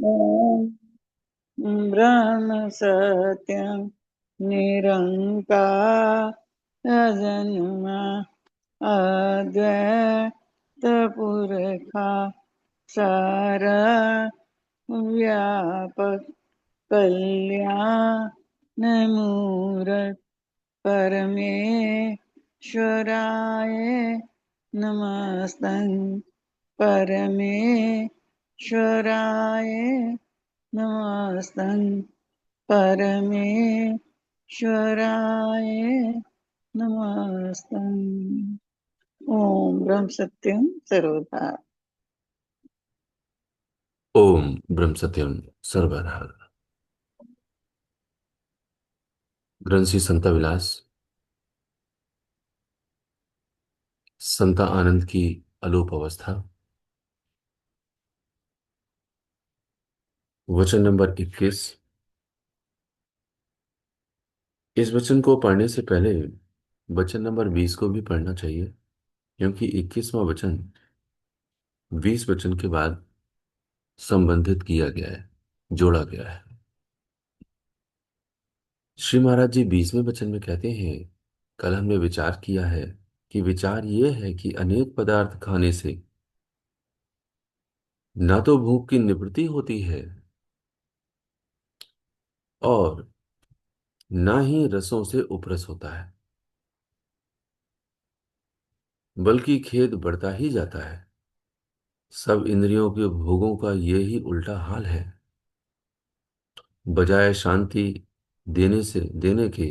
ॐ ब्रह्म सत्यं निरङ्कारजन्म अद्वैतपुरखा सार व्यापक कल्याणमूर्त परमेश्वराय नमस्तं परमेश्वराय नमस्तं परमेश्वराय नमस्तं। ओम ब्रह्म सत्यम सर्वदा। ओम ब्रह्म सत्यम सर्वदा। ग्रंथि संता विलास संता आनंद की अलोप अवस्था। वचन नंबर 21। इस वचन को पढ़ने से पहले वचन नंबर 20 को भी पढ़ना चाहिए, क्योंकि 21वां वचन 20 वचन के बाद संबंधित किया गया है, जोड़ा गया है। श्री महाराज जी 20वें वचन में कहते हैं, कल हमने विचार किया है कि विचार यह है कि अनेक पदार्थ खाने से ना तो भूख की निवृत्ति होती है और ना ही रसों से उपरस होता है, बल्कि खेद बढ़ता ही जाता है। सब इंद्रियों के भोगों का यही उल्टा हाल है। बजाय शांति देने के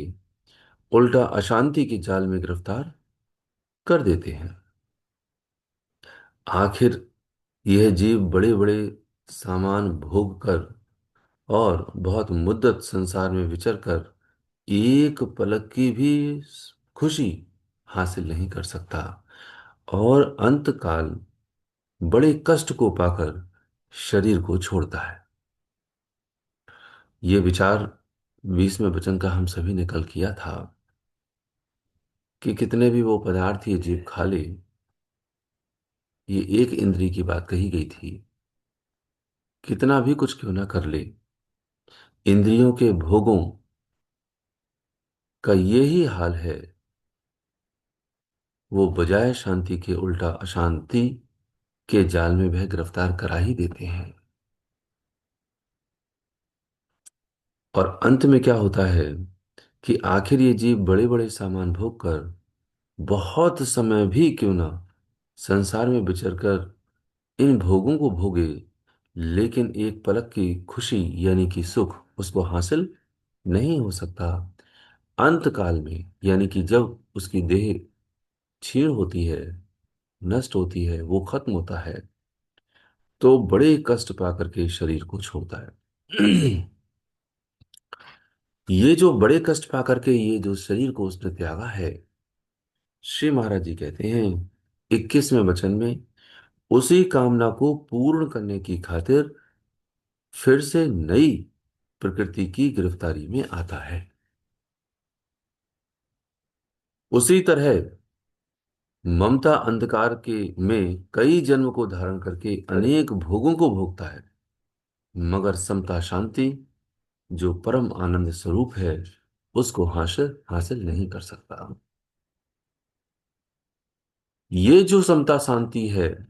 उल्टा अशांति के जाल में गिरफ्तार कर देते हैं। आखिर यह जीव बड़े बड़े सामान भोग कर और बहुत मुद्दत संसार में विचर कर एक पलक की भी खुशी हासिल नहीं कर सकता, और अंत काल बड़े कष्ट को पाकर शरीर को छोड़ता है। ये विचार 20वें वचन का हम सभी ने कल किया था कि कितने भी वो पदार्थ ये जीव खा ले, ये एक इंद्री की बात कही गई थी, कितना भी कुछ क्यों ना कर ले, इंद्रियों के भोगों का यही हाल है। वो बजाय शांति के उल्टा अशांति के जाल में वह गिरफ्तार करा ही देते हैं। और अंत में क्या होता है कि आखिर ये जीव बड़े बड़े सामान भोग कर बहुत समय भी क्यों ना संसार में विचर कर इन भोगों को भोगे, लेकिन एक पलक की खुशी यानी कि सुख उसको हासिल नहीं हो सकता। अंत काल में यानी कि जब उसकी देह क्षीण होती है, नष्ट होती है, वो खत्म होता है, तो बड़े कष्ट पाकर के शरीर को छोड़ता है। ये जो बड़े कष्ट पाकर के ये जो शरीर को उसने त्यागा है, श्री महाराज जी कहते हैं 21वें वचन में, उसी कामना को पूर्ण करने की खातिर फिर से नई प्रकृति की गिरफ्तारी में आता है। उसी तरह ममता अंधकार के में कई जन्म को धारण करके अनेक भोगों को भोगता है, मगर समता शांति जो परम आनंद स्वरूप है उसको हासिल हासिल नहीं कर सकता। ये जो समता शांति है,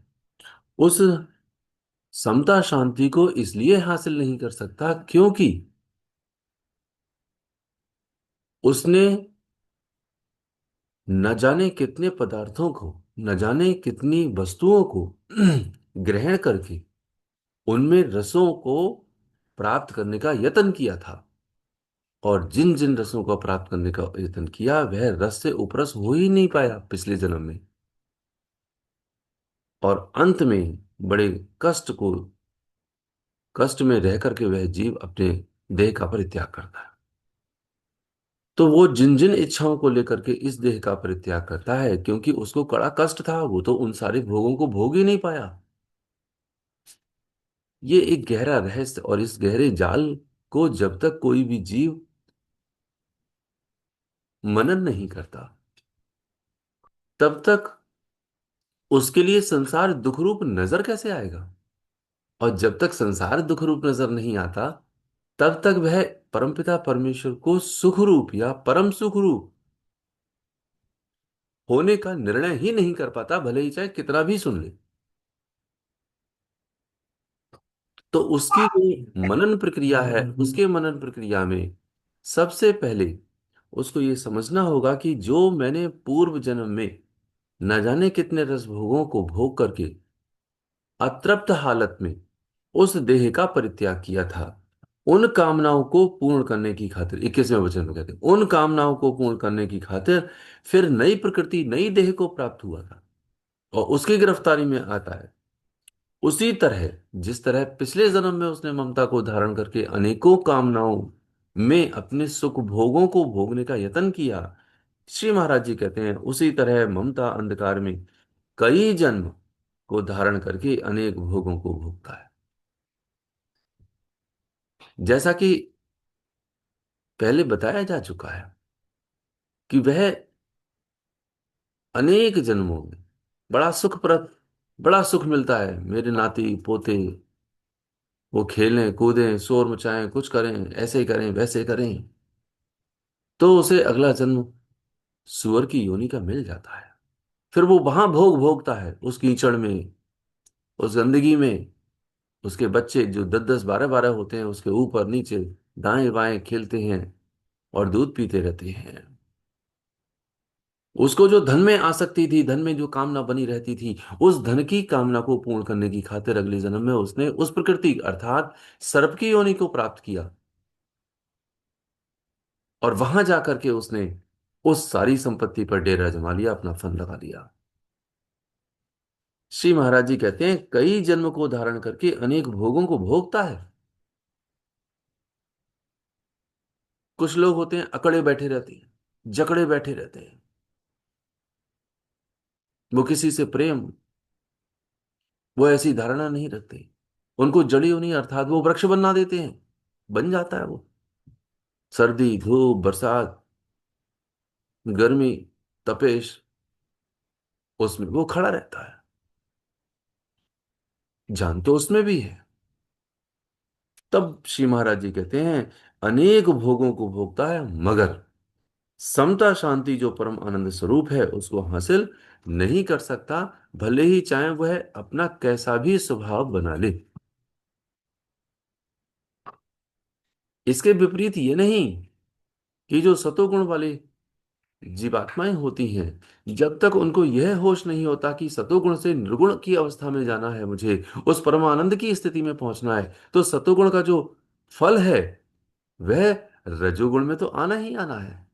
उस समता शांति को इसलिए हासिल नहीं कर सकता क्योंकि उसने न जाने कितने पदार्थों को, न जाने कितनी वस्तुओं को ग्रहण करके उनमें रसों को प्राप्त करने का यत्न किया था, और जिन जिन रसों को प्राप्त करने का यत्न किया वह रस से उपरस हो ही नहीं पाया पिछले जन्म में, और अंत में बड़े कष्ट में रह करके वह जीव अपने देह का परित्याग करता है। तो वो जिन जिन इच्छाओं को लेकर के इस देह का परित्याग करता है, क्योंकि उसको कड़ा कष्ट था, वो तो उन सारे भोगों को भोग ही नहीं पाया। ये एक गहरा रहस्य, और इस गहरे जाल को जब तक कोई भी जीव मनन नहीं करता, तब तक उसके लिए संसार दुख रूप नजर कैसे आएगा। और जब तक संसार दुख रूप नजर नहीं आता, तब तक वह परमपिता परमेश्वर को सुख रूप या परम सुख रूप होने का निर्णय ही नहीं कर पाता, भले ही चाहे कितना भी सुन ले। तो उसकी जो मनन प्रक्रिया है, उसके मनन प्रक्रिया में सबसे पहले उसको ये समझना होगा कि जो मैंने पूर्व जन्म में न जाने कितने रस भोगों को भोग करके अतृप्त हालत में उस देह का परित्याग किया था, उन कामनाओं को पूर्ण करने की खातिर, 21वें वचन में कहते हैं, उन कामनाओं को पूर्ण करने की खातिर फिर नई प्रकृति, नई देह को प्राप्त हुआ था और उसकी गिरफ्तारी में आता है। उसी तरह जिस तरह पिछले जन्म में उसने ममता को धारण करके अनेकों कामनाओं में अपने सुख भोगों को भोगने का यत्न किया, श्री महाराज जी कहते हैं उसी तरह ममता अंधकार में कई जन्म को धारण करके अनेक भोगों को भोगता है। जैसा कि पहले बताया जा चुका है कि वह अनेक जन्मों में बड़ा सुखप्रद, बड़ा सुख मिलता है, मेरे नाती पोते वो खेलें कूदें शोर मचाएं कुछ करें, ऐसे करें वैसे करें, तो उसे अगला जन्म सुअर की योनि का मिल जाता है। फिर वो वहां भोग भोगता है, उस कीचड़ में, उस गंदगी में। उसके बच्चे जो 10 10 12 12 होते हैं उसके ऊपर नीचे दाएं बाएं खेलते हैं और दूध पीते रहते हैं। उसको जो धन में आसक्ति थी, धन में जो कामना बनी रहती थी, उस धन की कामना को पूर्ण करने की खातिर अगले जन्म में उसने उस प्रकृति अर्थात सर्प की योनि को प्राप्त किया और वहां जाकर के उसने उस सारी संपत्ति पर डेरा जमा लिया, अपना फन लगा लिया। श्री महाराज जी कहते हैं कई जन्म को धारण करके अनेक भोगों को भोगता है। कुछ लोग होते हैं अकड़े बैठे रहते हैं, जकड़े बैठे रहते हैं, वो किसी से प्रेम, वो ऐसी धारणा नहीं रखते, उनको जड़ी होनी अर्थात वो वृक्ष बनना देते हैं, बन जाता है वो। सर्दी धूप बरसात गर्मी तपेश, उसमें वो खड़ा रहता है, जान तो उसमें भी है। तब श्री महाराज जी कहते हैं अनेक भोगों को भोगता है मगर समता शांति जो परम आनंद स्वरूप है उसको हासिल नहीं कर सकता, भले ही चाहे वह अपना कैसा भी स्वभाव बना ले। इसके विपरीत ये नहीं कि जो सतोगुण वाले जीवात्माएं होती हैं, जब तक उनको यह होश नहीं होता कि सतोगुण से निर्गुण की अवस्था में जाना है, मुझे उस परमानंद की स्थिति में पहुंचना है, तो सतोगुण का जो फल है वह रजोगुण में तो आना ही आना है।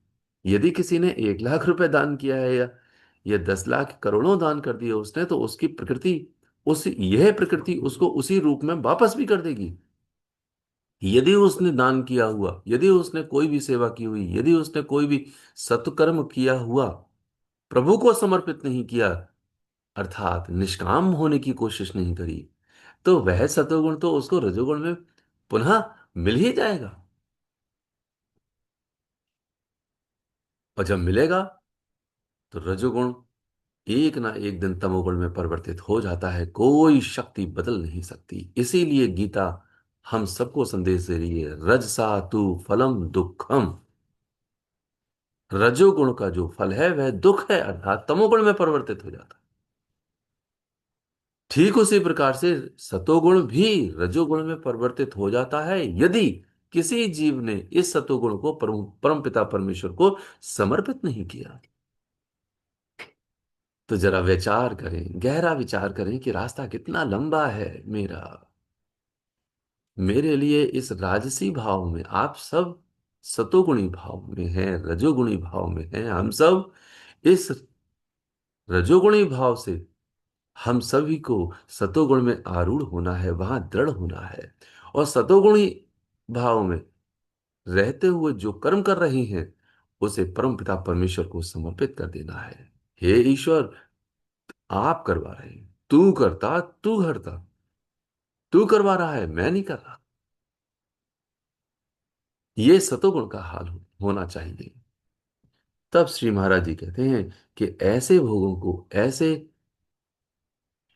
यदि किसी ने 1 लाख रुपए दान किया है या 10 लाख करोड़ों दान कर दिए उसने, तो उसकी प्रकृति, उस यह प्रकृति उसको उसी रूप में वापस भी कर देगी। यदि उसने दान किया हुआ, यदि उसने कोई भी सेवा की हुई, यदि उसने कोई भी सत्कर्म किया हुआ प्रभु को समर्पित नहीं किया, अर्थात निष्काम होने की कोशिश नहीं करी, तो वह सतोगुण तो उसको रजोगुण में पुनः मिल ही जाएगा। और जब मिलेगा तो रजोगुण एक ना एक दिन तमोगुण में परिवर्तित हो जाता है, कोई शक्ति बदल नहीं सकती। इसीलिए गीता हम सबको संदेश दे रही है, रजसा तु फलम दुखम। रजोगुण का जो फल है वह दुख है, अर्थात तमोगुण में परिवर्तित हो जाता है। ठीक उसी प्रकार से सतोगुण भी रजोगुण में परिवर्तित हो जाता है यदि किसी जीव ने इस सतोगुण को परम पिता परमेश्वर को समर्पित नहीं किया। तो जरा विचार करें, गहरा विचार करें कि रास्ता कितना लंबा है मेरा, मेरे लिए इस राजसी भाव में। आप सब सतोगुणी भाव में हैं, रजोगुणी भाव में हैं, हम सब इस रजोगुणी भाव से, हम सभी को सतोगुण में आरूढ़ होना है, वहां दृढ़ होना है और सतोगुणी भाव में रहते हुए जो कर्म कर रहे हैं उसे परम पिता परमेश्वर को समर्पित कर देना है। हे ईश्वर, आप करवा रहे हैं, तू करता, तू करता, तू करवा रहा है, मैं नहीं कर रहा। ये सतोगुण का हाल होना चाहिए। तब श्री महाराज जी कहते हैं कि ऐसे भोगों को, ऐसे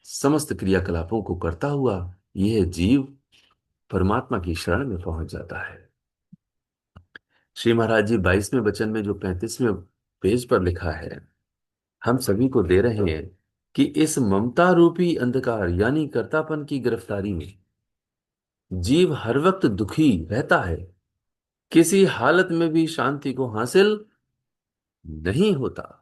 समस्त क्रियाकलापों को करता हुआ यह जीव परमात्मा की शरण में पहुंच जाता है। श्री महाराज जी 22वें वचन में जो 35वें पेज पर लिखा है, हम सभी को दे रहे हैं कि इस ममता रूपी अंधकार यानी कर्तापन की गिरफ्तारी में जीव हर वक्त दुखी रहता है, किसी हालत में भी शांति को हासिल नहीं होता।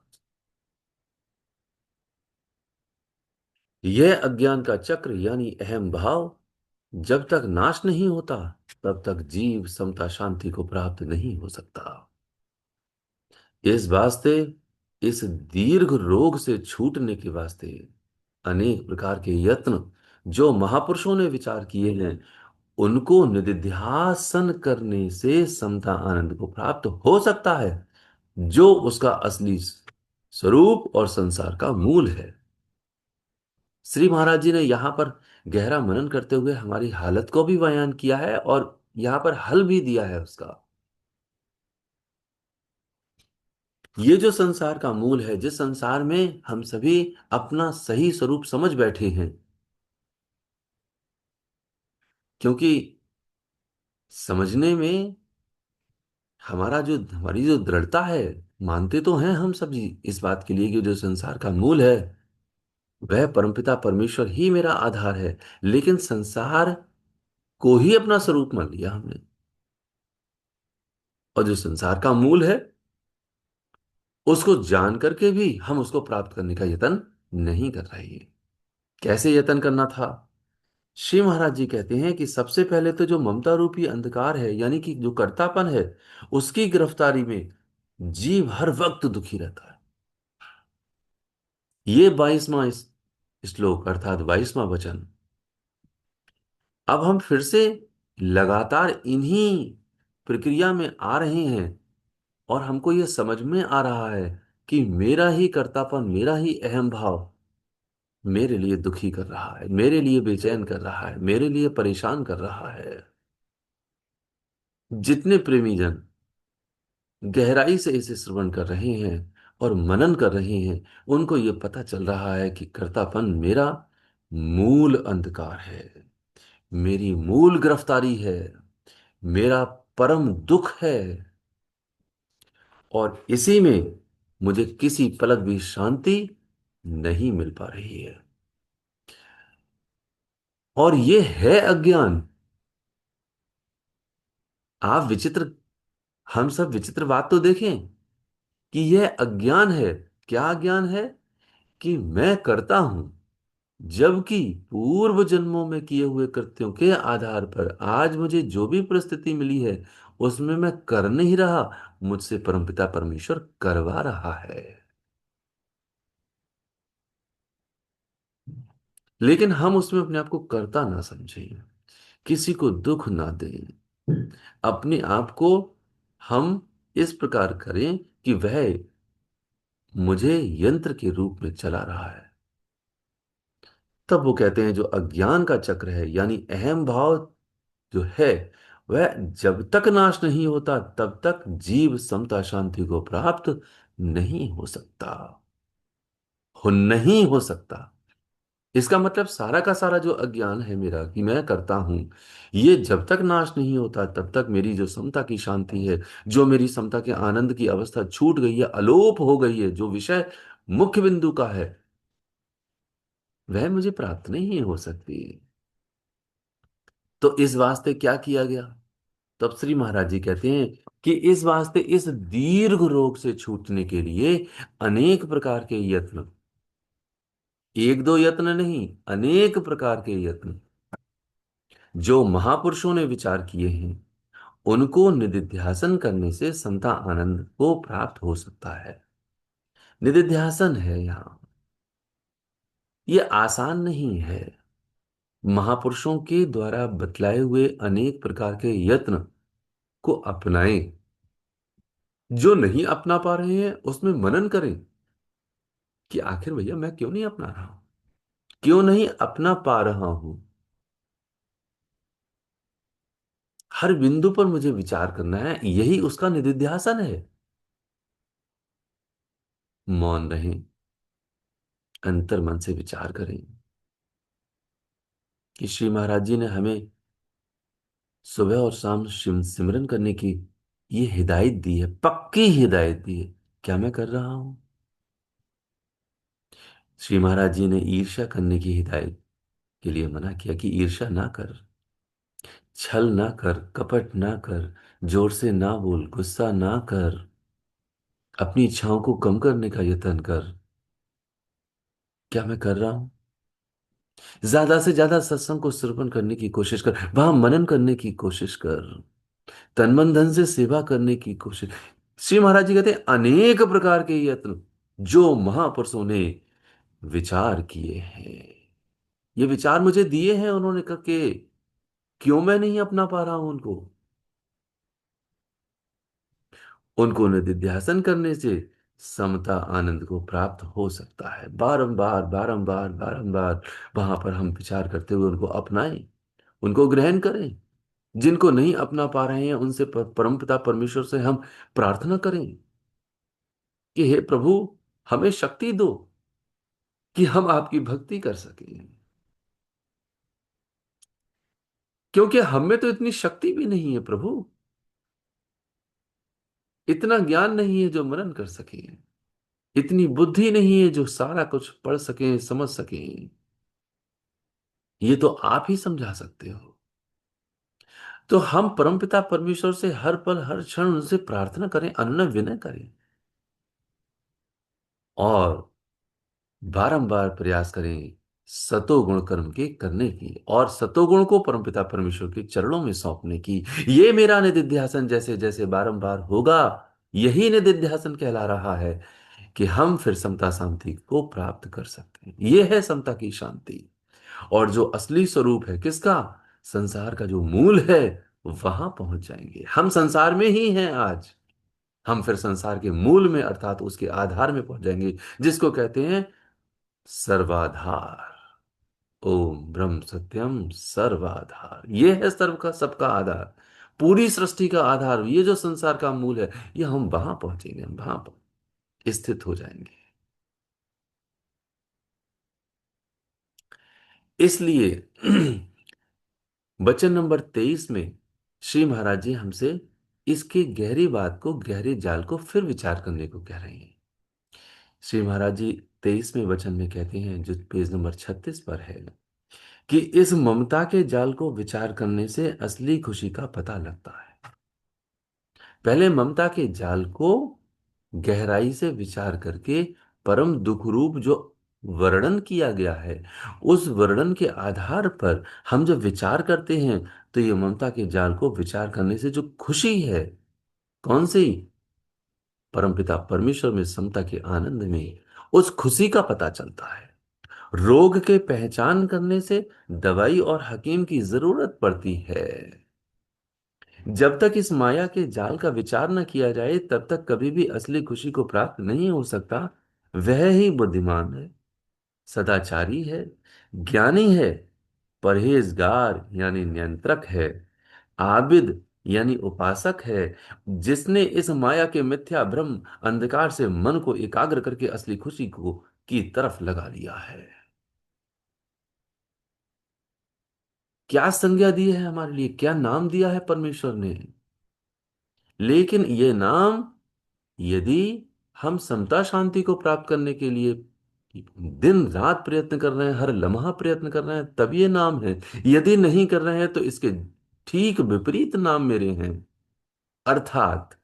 यह अज्ञान का चक्र यानी अहम भाव जब तक नाश नहीं होता, तब तक जीव समता शांति को प्राप्त नहीं हो सकता। इस वास्ते, इस दीर्घ रोग से छूटने के वास्ते अनेक प्रकार के यत्न जो महापुरुषों ने विचार किए हैं, उनको निधिध्यासन करने से समता आनंद को प्राप्त हो सकता है, जो उसका असली स्वरूप और संसार का मूल है। श्री महाराज जी ने यहाँ पर गहरा मनन करते हुए हमारी हालत को भी बयान किया है और यहाँ पर हल भी दिया है उसका। ये जो संसार का मूल है, जिस संसार में हम सभी अपना सही स्वरूप समझ बैठे हैं, क्योंकि समझने में हमारी जो दृढ़ता है, मानते तो हैं हम सभी इस बात के लिए कि जो संसार का मूल है वह परमपिता परमेश्वर ही मेरा आधार है, लेकिन संसार को ही अपना स्वरूप मान लिया हमने, और जो संसार का मूल है उसको जान करके भी हम उसको प्राप्त करने का यत्न नहीं कर रहे हैं। कैसे यत्न करना था? श्री महाराज जी कहते हैं कि सबसे पहले तो जो ममता रूपी अंधकार है यानी कि जो कर्तापन है, उसकी गिरफ्तारी में जीव हर वक्त दुखी रहता है। ये 22वां श्लोक अर्थात 22वां वचन, अब हम फिर से लगातार इन्हीं प्रक्रिया में आ रहे हैं और हमको यह समझ में आ रहा है कि मेरा ही कर्तापन, मेरा ही अहम भाव मेरे लिए दुखी कर रहा है, मेरे लिए बेचैन कर रहा है, मेरे लिए परेशान कर रहा है। जितने प्रेमी जन गहराई से इसे श्रवण कर रहे हैं और मनन कर रहे हैं, उनको यह पता चल रहा है कि कर्तापन मेरा मूल अंधकार है, मेरी मूल गिरफ्तारी है, मेरा परम दुख है, और इसी में मुझे किसी पलक भी शांति नहीं मिल पा रही है। और ये है अज्ञान। आप विचित्र हम सब विचित्र बात तो देखें कि यह अज्ञान है। क्या अज्ञान है? कि मैं करता हूं, जबकि पूर्व जन्मों में किए हुए कृत्यों के आधार पर आज मुझे जो भी परिस्थिति मिली है, उसमें मैं कर नहीं रहा, मुझसे परमपिता परमेश्वर करवा रहा है। लेकिन हम उसमें अपने आप को करता ना समझें, किसी को दुख ना दें, अपने आप को हम इस प्रकार करें कि वह मुझे यंत्र के रूप में चला रहा है। तब वो कहते हैं जो अज्ञान का चक्र है यानी अहम भाव जो है, वह जब तक नाश नहीं होता तब तक जीव समता शांति को प्राप्त नहीं हो सकता, हो नहीं हो सकता। इसका मतलब सारा का सारा जो अज्ञान है मेरा कि मैं करता हूं, ये जब तक नाश नहीं होता तब तक मेरी जो समता की शांति है, जो मेरी समता के आनंद की अवस्था छूट गई है, अलोप हो गई है, जो विषय मुख्य बिंदु का है, वह मुझे प्राप्त नहीं हो सकती। तो इस वास्ते क्या किया गया? तब श्री महाराज जी कहते हैं कि इस वास्ते इस दीर्घ रोग से छूटने के लिए अनेक प्रकार के यत्न, एक दो यत्न नहीं, अनेक प्रकार के यत्न जो महापुरुषों ने विचार किए हैं, उनको निदिध्यासन करने से संता आनंद को प्राप्त हो सकता है। निदिध्यासन है यहाँ, ये आसान नहीं है। महापुरुषों के द्वारा बतलाए हुए अनेक प्रकार के यत्न को अपनाएं। जो नहीं अपना पा रहे हैं उसमें मनन करें कि आखिर भैया मैं क्यों नहीं अपना रहा हूं, क्यों नहीं अपना पा रहा हूं। हर बिंदु पर मुझे विचार करना है, यही उसका निदिध्यासन है। मौन रहें, अंतर मन से विचार करें, कि श्री महाराज जी ने हमें सुबह और शाम सिमरन करने की ये हिदायत दी है, पक्की हिदायत दी है। क्या मैं कर रहा हूं? श्री महाराज जी ने ईर्ष्या करने की हिदायत के लिए मना किया कि ईर्ष्या ना कर, छल ना कर, कपट ना कर, जोर से ना बोल, गुस्सा ना कर, अपनी इच्छाओं को कम करने का यत्न कर। क्या मैं कर रहा हूं? ज्यादा से ज्यादा सत्संग को श्रवण करने की कोशिश कर, वहां मनन करने की कोशिश कर, तन मन धन से सेवा करने की कोशिश। श्री महाराज जी कहते हैं अनेक प्रकार के यत्न जो महापुरुषों ने विचार किए हैं, ये विचार मुझे दिए हैं उन्होंने करके, क्यों मैं नहीं अपना पा रहा हूं उनको? उनको निधिध्यासन करने से समता आनंद को प्राप्त हो सकता है। बारंबार बारंबार बारंबार वहां पर हम विचार करते हुए उनको अपनाएं, उनको ग्रहण करें। जिनको नहीं अपना पा रहे हैं उनसे परमपिता परमेश्वर से हम प्रार्थना करें कि हे प्रभु, हमें शक्ति दो कि हम आपकी भक्ति कर सकें, क्योंकि हम में तो इतनी शक्ति भी नहीं है प्रभु, इतना ज्ञान नहीं है जो मनन कर सके, इतनी बुद्धि नहीं है जो सारा कुछ पढ़ सके समझ सके। ये तो आप ही समझा सकते हो। तो हम परमपिता परमेश्वर से हर पल हर क्षण उनसे प्रार्थना करें, अनुनय विनय करें, और बारंबार प्रयास करें सतोगुण कर्म के करने की, और सतोगुण को परमपिता परमेश्वर के चरणों में सौंपने की। ये मेरा निदिध्यासन जैसे जैसे बारंबार होगा, यही निदिध्यासन कहला रहा है कि हम फिर समता शांति को प्राप्त कर सकते हैं। ये है समता की शांति। और जो असली स्वरूप है किसका, संसार का जो मूल है, वहां पहुंच जाएंगे। हम संसार में ही हैं आज, हम फिर संसार के मूल में अर्थात उसके आधार में पहुंच जाएंगे, जिसको कहते हैं सर्वाधार। ओम ब्रह्म सत्यम सर्वाधार, ये है सर्व का सबका आधार, पूरी सृष्टि का आधार। ये जो संसार का मूल है, ये हम वहां पहुंचेंगे, हम वहां स्थित हो जाएंगे। इसलिए वचन नंबर 23 में श्री महाराज जी हमसे इसके गहरी बात को, गहरे जाल को फिर विचार करने को कह रहे हैं। श्री महाराज जी 23वें वचन में कहते हैं, जो पेज नंबर 36 पर है, कि इस ममता के जाल को विचार करने से असली खुशी का पता लगता है। पहले ममता के जाल को गहराई से विचार करके परम दुख रूप जो वर्णन किया गया है, उस वर्णन के आधार पर हम जब विचार करते हैं, तो ये ममता के जाल को विचार करने से जो खुशी है, कौन सी, परमपिता परमेश्वर में समता के आनंद में, उस खुशी का पता चलता है। रोग के पहचान करने से दवाई और हकीम की जरूरत पड़ती है। जब तक इस माया के जाल का विचार न किया जाए, तब तक कभी भी असली खुशी को प्राप्त नहीं हो सकता। वह ही बुद्धिमान है, सदाचारी है, ज्ञानी है, परहेजगार यानी नियंत्रक है, आबिद यानी उपासक है, जिसने इस माया के मिथ्या भ्रम अंधकार से मन को एकाग्र करके असली खुशी को की तरफ लगा लिया है। क्या संज्ञा दी है हमारे लिए, क्या नाम दिया है परमेश्वर ने। लेकिन ये नाम, यदि हम समता शांति को प्राप्त करने के लिए दिन रात प्रयत्न कर रहे हैं, हर लम्हा प्रयत्न कर रहे हैं, तब ये नाम है। यदि नहीं कर रहे हैं तो इसके ठीक विपरीत नाम मेरे हैं। अर्थात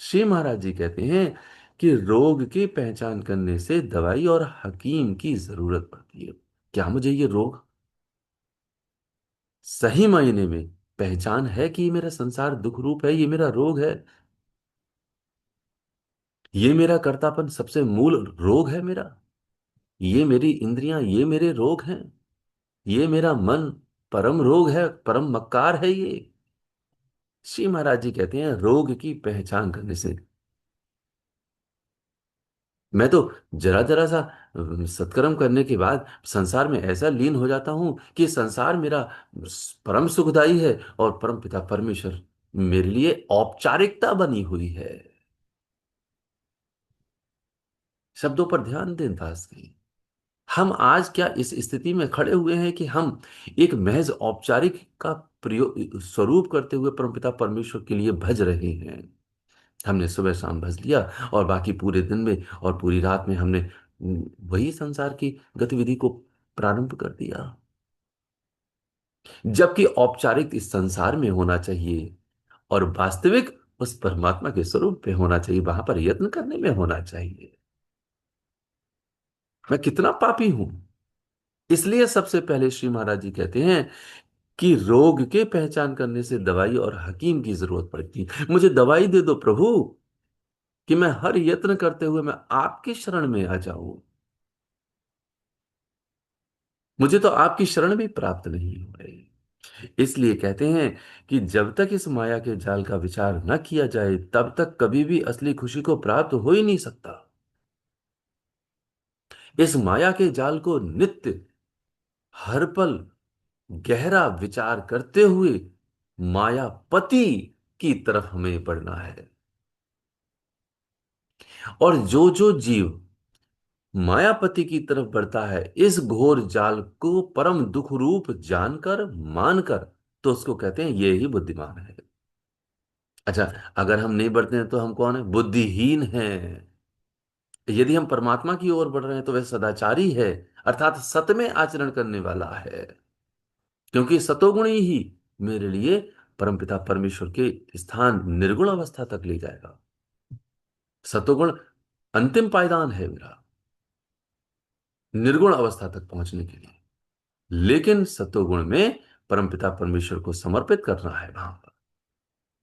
श्री महाराज जी कहते हैं कि रोग की पहचान करने से दवाई और हकीम की जरूरत पड़ती है। क्या मुझे ये रोग सही मायने में पहचान है कि ये मेरा संसार दुख रूप है, ये मेरा रोग है, ये मेरा कर्तापन सबसे मूल रोग है मेरा, ये मेरी इंद्रियां ये मेरे रोग हैं, ये मेरा मन परम रोग है, परम मक्कार है ये। श्री महाराज जी कहते हैं रोग की पहचान करने से, मैं तो जरा जरा सा सत्कर्म करने के बाद संसार में ऐसा लीन हो जाता हूं कि संसार मेरा परम सुखदाई है, और परम पिता परमेश्वर मेरे लिए औपचारिकता बनी हुई है। शब्दों पर ध्यान दें दास की। हम आज क्या इस स्थिति में खड़े हुए हैं कि हम एक महज औपचारिक का प्रयोग स्वरूप करते हुए परमपिता परमेश्वर के लिए भज रहे हैं। हमने सुबह शाम भज लिया और बाकी पूरे दिन में और पूरी रात में हमने वही संसार की गतिविधि को प्रारंभ कर दिया, जबकि औपचारिक इस संसार में होना चाहिए और वास्तविक उस परमात्मा के स्वरूप पे होना चाहिए, वहां पर यत्न करने में होना चाहिए। मैं कितना पापी हूं। इसलिए सबसे पहले श्री महाराज जी कहते हैं कि रोग के पहचान करने से दवाई और हकीम की जरूरत पड़ती है। मुझे दवाई दे दो प्रभु कि मैं हर यत्न करते हुए मैं आपकी शरण में आ जाऊं। मुझे तो आपकी शरण भी प्राप्त नहीं हो रही। इसलिए कहते हैं कि जब तक इस माया के जाल का विचार न किया जाए तब तक कभी भी असली खुशी को प्राप्त हो ही नहीं सकता। इस माया के जाल को नित्य हर पल गहरा विचार करते हुए मायापति की तरफ हमें बढ़ना है। और जो जो जीव मायापति की तरफ बढ़ता है इस घोर जाल को परम दुख रूप जानकर मानकर, तो उसको कहते हैं ये ही बुद्धिमान है। अच्छा, अगर हम नहीं बढ़ते हैं तो हम कौन है? बुद्धिहीन हैं। यदि हम परमात्मा की ओर बढ़ रहे हैं तो वह सदाचारी है, अर्थात सत में आचरण करने वाला है, क्योंकि सतोगुण ही मेरे लिए परमपिता परमेश्वर के स्थान निर्गुण अवस्था तक ले जाएगा। सतोगुण अंतिम पायदान है मेरा निर्गुण अवस्था तक पहुंचने के लिए। लेकिन सतोगुण में परमपिता परमेश्वर को समर्पित करना है वहां पर,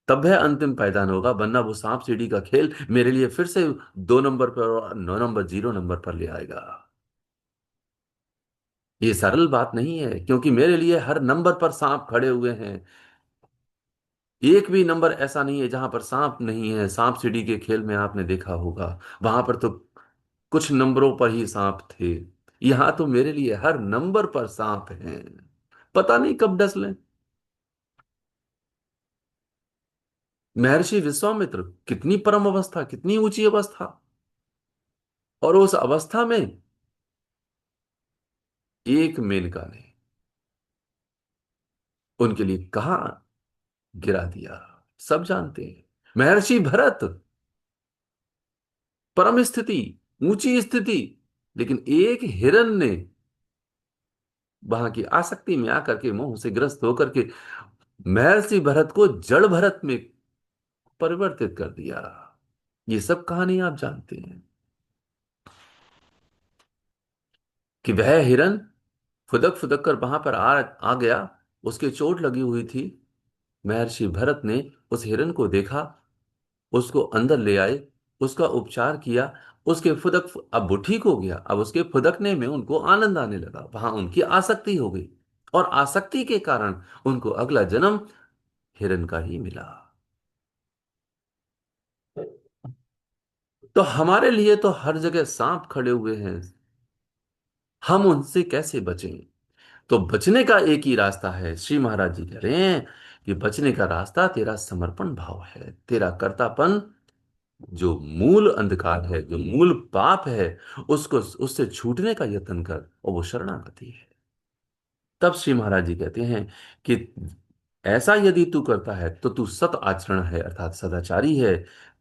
तब वह अंतिम पायदान होगा, वरना वो सांप सीढ़ी का खेल मेरे लिए फिर से 2 नंबर पर और 9 नंबर 0 नंबर पर ले आएगा। ये सरल बात नहीं है, क्योंकि मेरे लिए हर नंबर पर सांप खड़े हुए हैं। एक भी नंबर ऐसा नहीं है जहां पर सांप नहीं है। सांप सीढ़ी के खेल में आपने देखा होगा, वहां पर तो कुछ नंबरों पर ही सांप थे। यहां तो मेरे लिए हर नंबर पर सांप हैं, पता नहीं कब डस लें। महर्षि विश्वामित्र, कितनी परम अवस्था, कितनी ऊंची अवस्था, और उस अवस्था में एक मेनका ने उनके लिए कहा गिरा दिया, सब जानते हैं। महर्षि भरत, परम स्थिति, ऊंची स्थिति, लेकिन एक हिरन ने वहां की आसक्ति में आकर के मोह से ग्रस्त होकर के महर्षि भरत को जड़ भरत में परिवर्तित कर दिया। ये सब कहानी आप जानते हैं कि वह हिरन फुदक फुदक कर वहां पर आ गया, उसके चोट लगी हुई थी। महर्षि भरत ने उस हिरन को देखा, उसको अंदर ले आए, उसका उपचार किया, उसके फुदक, अब वो ठीक हो गया। अब उसके फुदकने में उनको आनंद आने लगा, वहां उनकी आसक्ति हो गई, और आसक्ति के कारण उनको अगला जन्म हिरन का ही मिला। तो हमारे लिए तो हर जगह सांप खड़े हुए हैं, हम उनसे कैसे बचें? तो बचने का एक ही रास्ता है। श्री महाराज जी कह रहे हैं कि बचने का रास्ता तेरा समर्पण भाव है, तेरा कर्तापन। जो मूल अंधकार है, जो मूल पाप है, उसको उससे छूटने का यत्न कर, और वो शरणागति है। तब श्री महाराज जी कहते हैं कि ऐसा यदि तू करता है तो तू सत आचरण है, अर्थात सदाचारी है,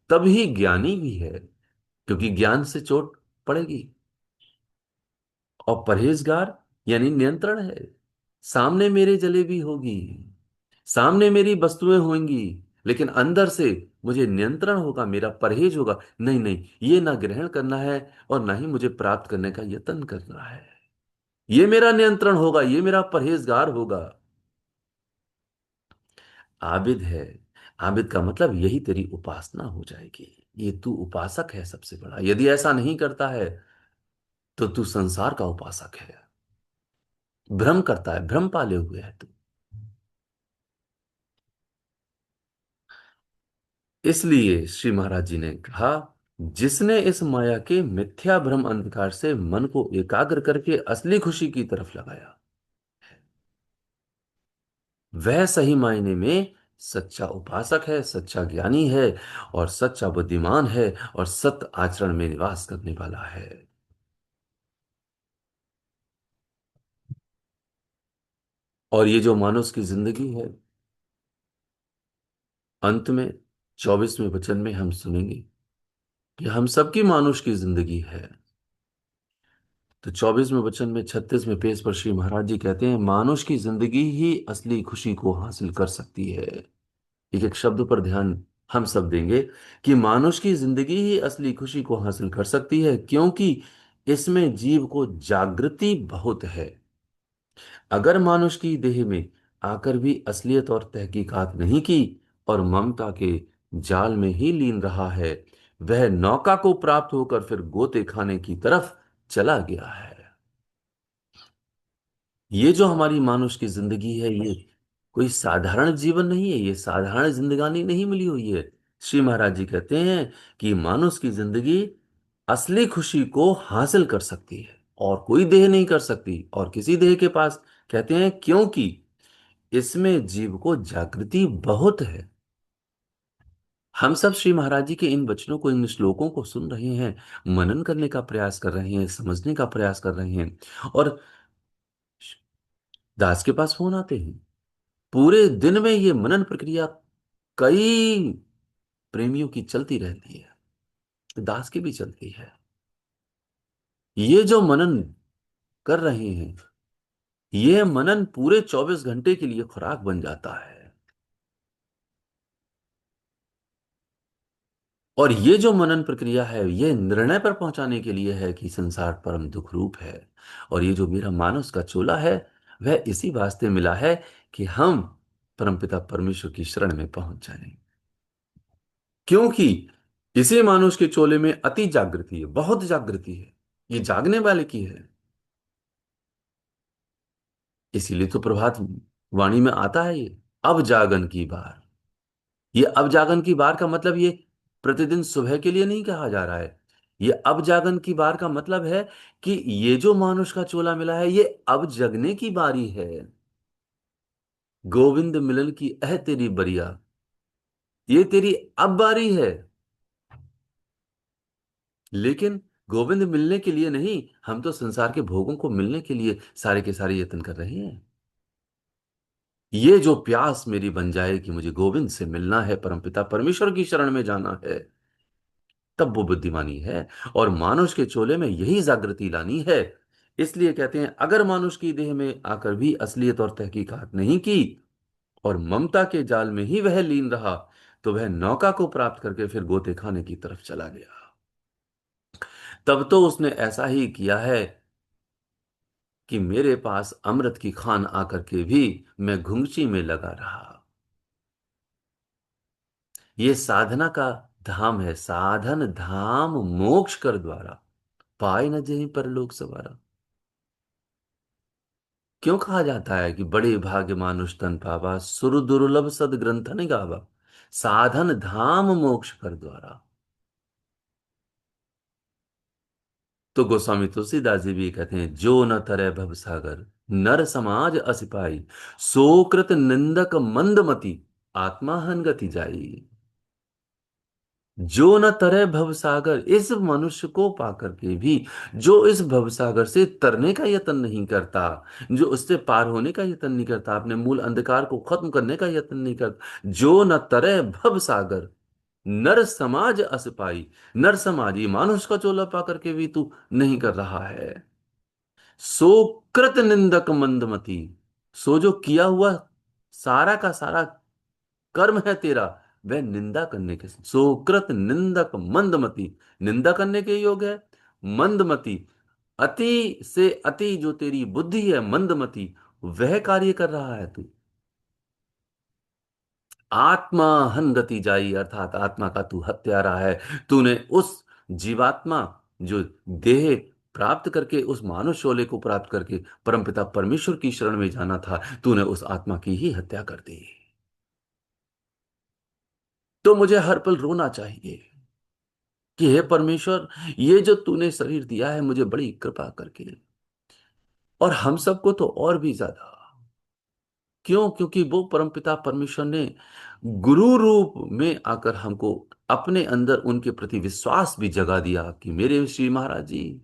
तभी ज्ञानी भी है, क्योंकि ज्ञान से चोट पड़ेगी। और परहेजगार यानी नियंत्रण है। सामने मेरे जलेबी होगी, सामने मेरी वस्तुएं होंगी, लेकिन अंदर से मुझे नियंत्रण होगा, मेरा परहेज होगा। नहीं नहीं, ये ना ग्रहण करना है और ना ही मुझे प्राप्त करने का यत्न करना है। ये मेरा नियंत्रण होगा, ये मेरा परहेजगार होगा। आबिद है। आबिद का मतलब यही तेरी उपासना हो जाएगी। ये तू उपासक है सबसे बड़ा। यदि ऐसा नहीं करता है तो तू संसार का उपासक है, भ्रम करता है, भ्रम पाले हुए है तू। इसलिए श्री महाराज जी ने कहा, जिसने इस माया के मिथ्या भ्रम अंधकार से मन को एकाग्र करके असली खुशी की तरफ लगाया, वह सही मायने में सच्चा उपासक है, सच्चा ज्ञानी है, और सच्चा बुद्धिमान है, और सत आचरण में निवास करने वाला है। और ये जो मानुष की जिंदगी है, अंत में 24वें वचन में हम सुनेंगे कि हम सबकी मानुष की जिंदगी है। तो 24वें वचन में 36वें पेज पर श्री महाराज जी कहते हैं, मानुष की जिंदगी ही असली खुशी को हासिल कर सकती है। एक एक शब्द पर ध्यान हम सब देंगे कि मानुष की जिंदगी ही असली खुशी को हासिल कर सकती है, क्योंकि इसमें जीव को जागृति बहुत है। अगर मानुष की देह में आकर भी असलियत और तहकीकात नहीं की और ममता के जाल में ही लीन रहा है, वह नौका को प्राप्त होकर फिर गोते खाने की तरफ चला गया है। ये जो हमारी मानुष की जिंदगी है, ये कोई साधारण जीवन नहीं है, ये साधारण जिंदगानी नहीं मिली हुई है। श्री महाराज जी कहते हैं कि मानुष की जिंदगी असली खुशी को हासिल कर सकती है और कोई देह नहीं कर सकती, और किसी देह के पास, कहते हैं क्योंकि इसमें जीव को जागृति बहुत है। हम सब श्री महाराज जी के इन वचनों को, इन श्लोकों को सुन रहे हैं, मनन करने का प्रयास कर रहे हैं, समझने का प्रयास कर रहे हैं, और दास के पास फोन आते हैं। पूरे दिन में ये मनन प्रक्रिया कई प्रेमियों की चलती रहती है, दास की भी चलती है। ये जो मनन कर रहे हैं, ये मनन पूरे 24 घंटे के लिए खुराक बन जाता है। और ये जो मनन प्रक्रिया है, ये निर्णय पर पहुंचाने के लिए है कि संसार परम दुख रूप है, और ये जो मेरा मानस का चोला है, वह इसी वास्ते मिला है कि हम परमपिता परमेश्वर की शरण में पहुंच जाएं। क्योंकि इसी मानुष के चोले में अति जागृति है, बहुत जागृति है, ये जागने वाले की है। इसीलिए तो प्रभात वाणी में आता है ये अब जागन की बार। ये अब जागन की बार का मतलब, ये प्रतिदिन सुबह के लिए नहीं कहा जा रहा है। ये अब जागन की बार का मतलब है कि ये जो मानुष का चोला मिला है, ये अब जगने की बारी है। गोविंद मिलन की तेरी बरिया, ये तेरी अब बारी है। लेकिन गोविंद मिलने के लिए नहीं, हम तो संसार के भोगों को मिलने के लिए सारे के सारे यत्न कर रहे हैं। ये जो प्यास मेरी बन जाए कि मुझे गोविंद से मिलना है, परमपिता परमेश्वर की शरण में जाना है, तब वो बुद्धिमानी है। और मानुष के चोले में यही जागृति लानी है। इसलिए कहते हैं, अगर मानुष की देह में आकर भी असलियत और तहकीकात नहीं की और ममता के जाल में ही वह लीन रहा, तो वह नौका को प्राप्त करके फिर गोते खाने की तरफ चला गया। तब तो उसने ऐसा ही किया है कि मेरे पास अमृत की खान आकर के भी मैं घुंघची में लगा रहा। ये साधना का धाम है, साधन धाम मोक्ष कर द्वारा, पाए न जेहि परलोक सवारा। क्यों कहा जाता है कि बड़े भाग्य मानुष तन पावा, सुर दुर्लभ सद ग्रंथन गावा, साधन धाम मोक्ष कर द्वारा। तो गोस्वामी तुलसीदास जी भी कहते हैं, जो न तरह भव सागर नर समाज असिपाई, सोकृत निंदक मंदमति आत्मा हन गति जाई। जो न तरह भवसागर, इस मनुष्य को पाकर के भी जो इस भवसागर से तरने का यत्न नहीं करता, जो उससे पार होने का यत्न नहीं करता, अपने मूल अंधकार को खत्म करने का यत्न नहीं करता, जो न तरह भवसागर नर समाज अस पाई। नर समाज, ये मानुष का चोला पाकर के भी तू नहीं कर रहा है। सो कृत निंदक मंदमति, सो जो किया हुआ सारा का सारा कर्म है तेरा, वह निंदा करने के, सोकृत निंदक मंदमति, निंदा करने के योग्य है। मंदमति, अति से अति जो तेरी बुद्धि है, मंदमति, वह कार्य कर रहा है तू। आत्मा हन गति जाई, अर्थात आत्मा का तू हत्यारा है। तूने उस जीवात्मा, जो देह प्राप्त करके, उस मानव शोले को प्राप्त करके परमपिता परमेश्वर की शरण में जाना था, तूने उस आत्मा की ही हत्या कर दी। तो मुझे हर पल रोना चाहिए कि हे परमेश्वर, ये जो तूने शरीर दिया है मुझे, बड़ी कृपा करके, और हम सबको तो और भी ज्यादा। क्यों? क्योंकि वो परमपिता परमेश्वर ने गुरु रूप में आकर हमको अपने अंदर उनके प्रति विश्वास भी जगा दिया कि मेरे श्री महाराज जी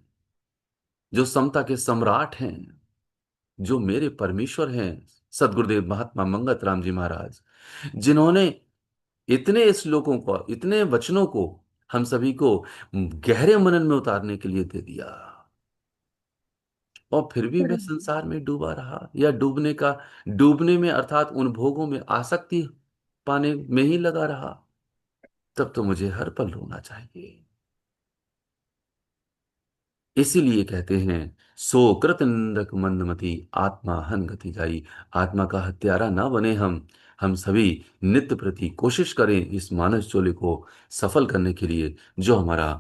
जो समता के सम्राट हैं, जो मेरे परमेश्वर हैं, सदगुरुदेव महात्मा मंगत राम जी महाराज, जिन्होंने इतने श्लोकों को, इतने वचनों को हम सभी को गहरे मनन में उतारने के लिए दे दिया, और फिर भी मैं संसार में डूबा रहा, या डूबने में अर्थात उन भोगों में आसक्ति पाने में ही लगा रहा। तब तो मुझे हर पल रोना चाहिए। इसीलिए कहते हैं, सो कृत निंदक मंदमति आत्मा हन गति जाई। आत्मा का हत्यारा ना बने हम सभी नित्य प्रति कोशिश करें इस मानस चोले को सफल करने के लिए, जो हमारा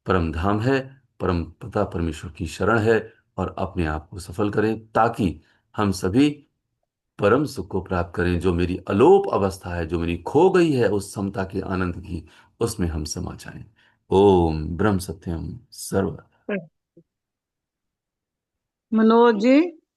परम धाम है, परम पिता परमेश्वर की शरण है, और अपने आप को सफल करें, ताकि हम सभी परम सुख को प्राप्त करें। जो मेरी अलोप अवस्था है, जो मेरी खो गई है उस समता के आनंद की, उसमें हम समा जाएं। ओम ब्रह्म सत्यम सर्व। मनोज जी।